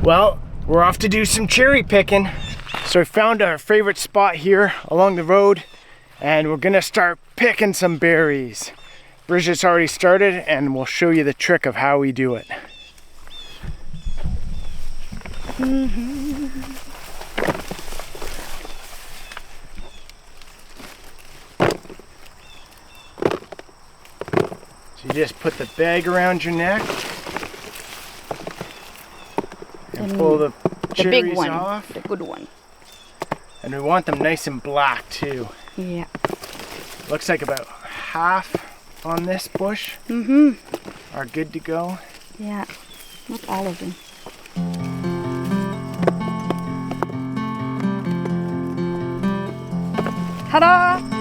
Well, we're off to do some cherry picking. So we found our favorite spot here along the road and we're gonna start picking some berries. Bridget's already started and we'll show you the trick of how we do it. So you just put the bag around your neck and pull the cherries big one, off. the good one. And we want them nice and black too. Yeah. Looks like about half on this bush are good to go. Yeah, not all of them. Ta-da!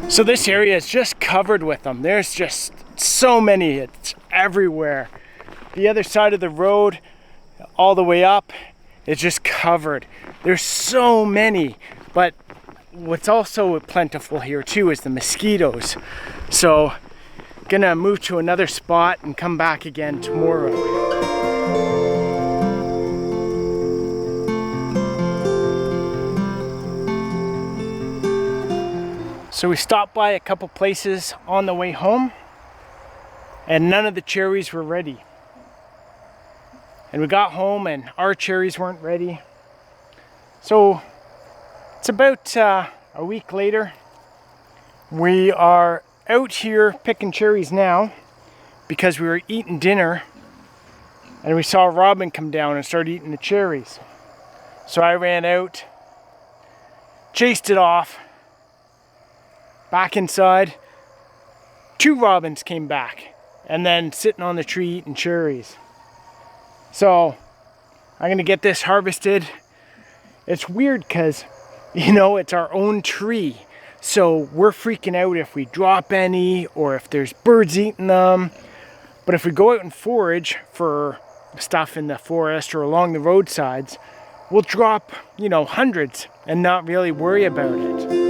So this area is just covered with them. There's just so many, it's everywhere. The other side of the road, all the way up, it's just covered. There's so many, but what's also plentiful here too is the mosquitoes. So, gonna move to another spot and come back again tomorrow. So we stopped by a couple places on the way home and none of the cherries were ready. And we got home and our cherries weren't ready. So it's about a week later. We are out here picking cherries now because we were eating dinner and we saw a robin come down and start eating the cherries. So I ran out, chased it off, back inside. 2 robins came back and then sitting on the tree eating cherries. So I'm gonna get this harvested. It's weird because, you know, it's our own tree. So we're freaking out if we drop any or if there's birds eating them. But if we go out and forage for stuff in the forest or along the roadsides, we'll drop, you know, hundreds and not really worry about it.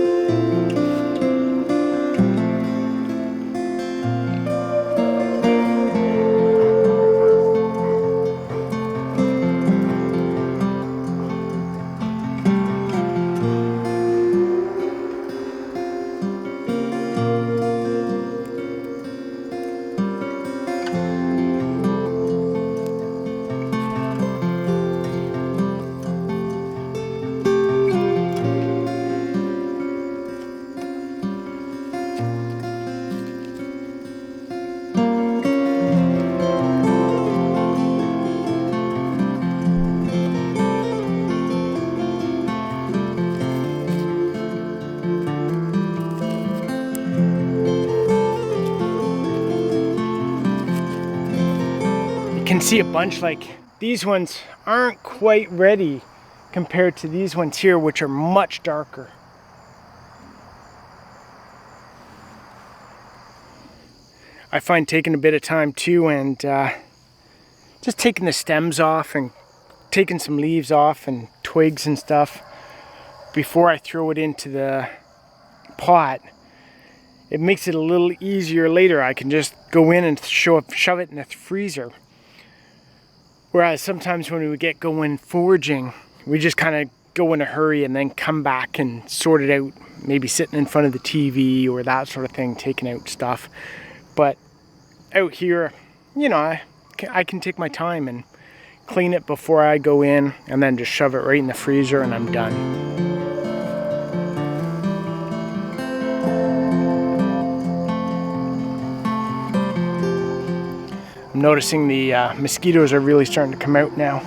Can see a bunch like these ones aren't quite ready compared to these ones here, which are much darker. I find taking a bit of time too and just taking the stems off and taking some leaves off and twigs and stuff before I throw it into the pot. It makes it a little easier later. I can just go in and shove it in the freezer. Whereas sometimes when we get going foraging, we just kind of go in a hurry and then come back and sort it out, maybe sitting in front of the TV or that sort of thing, taking out stuff. But out here, you know, I can take my time and clean it before I go in and then just shove it right in the freezer and I'm done. I'm noticing the mosquitoes are really starting to come out now.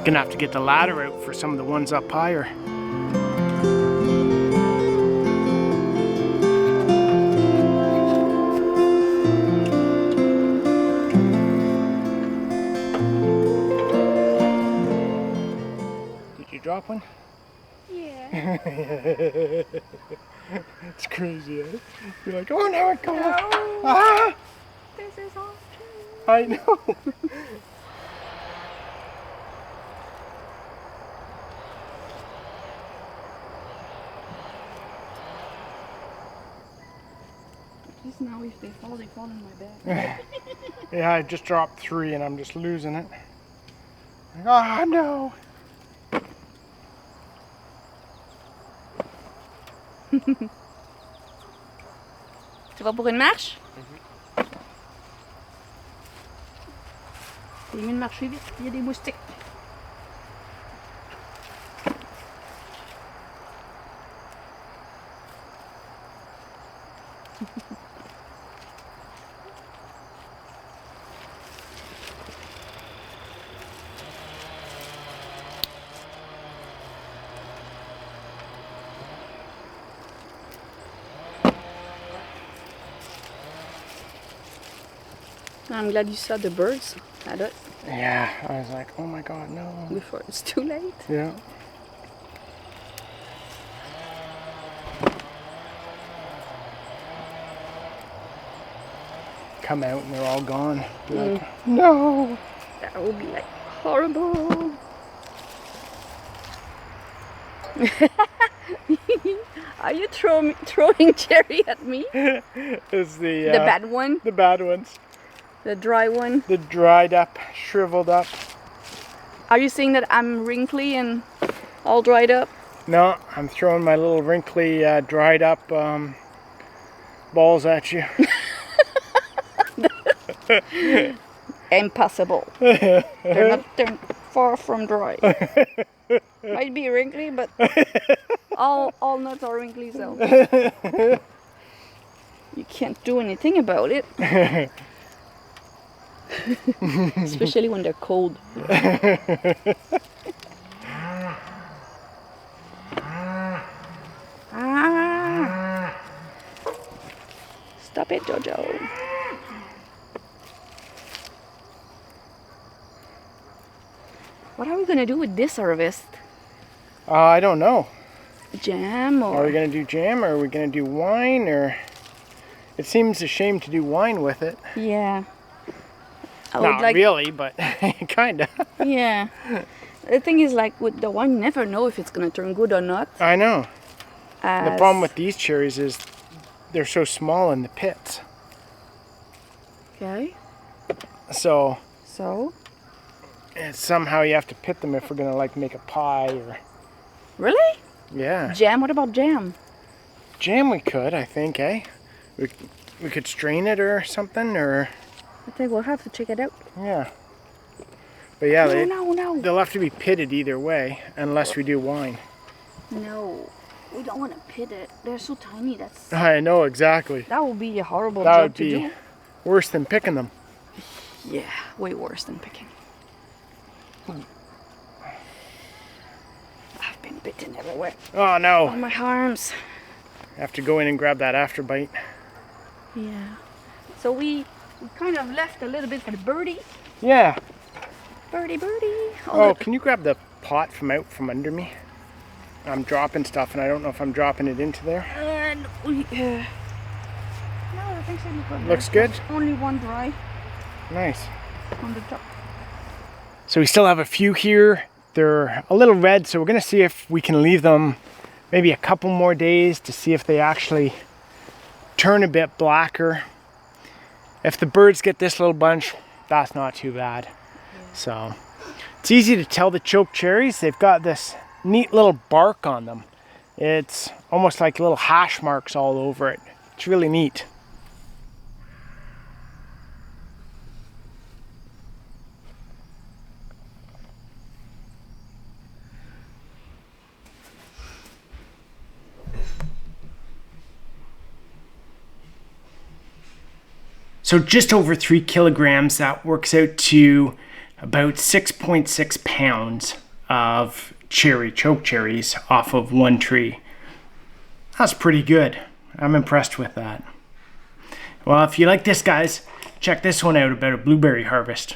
Gonna have to get the ladder out for some of the ones up higher. Did you drop one? Yeah. It's crazy, eh? You're like, oh no, it goes. No. Ah! This is all true. I know. Just now if they fall in my bag. Yeah, I just dropped 3 and I'm just losing it. Ah, no. Tu vas pour une marche? C'est mieux de marcher vite, il y a des moustiques. I'm glad you saw the birds at it Yeah, I was like, oh my god, no. before it's too late. Yeah. Come out and they're all gone. Be like, no. That would be like horrible. Are you throwing cherry at me? It's the bad one? The bad ones. The dry one? The dried up, shriveled up. Are you saying that I'm wrinkly and all dried up? No, I'm throwing my little wrinkly, dried up balls at you. Impossible. They're far from dry. Might be wrinkly, but all nuts are wrinkly, so you can't do anything about it. Especially when they're cold. Ah. Stop it, Jojo. What are we gonna do with this harvest? I don't know. Jam or? Are we gonna do jam, or are we gonna do wine, or? It seems a shame to do wine with it. Yeah. Not really, but kinda. Yeah. The thing is, like with the wine, you never know if it's gonna turn good or not. I know. The problem with these cherries is they're so small in the pits. Okay. So somehow you have to pit them if we're gonna like make a pie or. Really? Yeah. Jam? What about jam? Jam we could, I think, eh? We could strain it or something, or. I think we'll have to check it out. Yeah. But yeah, No. they'll have to be pitted either way, unless we do wine. No, we don't want to pit it. They're so tiny. I know, exactly. That would be a horrible That job would to be do. worse than picking them. Yeah, way worse than picking. I've been bitten everywhere. Oh no. On my arms. I have to go in and grab that afterbite. Yeah. So we kind of left a little bit for the birdie. Yeah. Birdie. Oh, can you grab the pot from out from under me? I'm dropping stuff and I don't know if I'm dropping it into there. And we, no, I think so. Looks good? There's only one dry Nice. on the top. So we still have a few here. They're a little red, so we're gonna see if we can leave them maybe a couple more days to see if they actually turn a bit blacker. If the birds get this little bunch, that's not too bad. Yeah. So it's easy to tell the choke cherries. They've got this neat little bark on them. It's almost like little hash marks all over it. It's really neat. So just over 3 kilograms, that works out to about 6.6 pounds of choke cherries off of one tree. That's pretty good. I'm impressed with that. Well, if you like this, guys, check this one out about a blueberry harvest.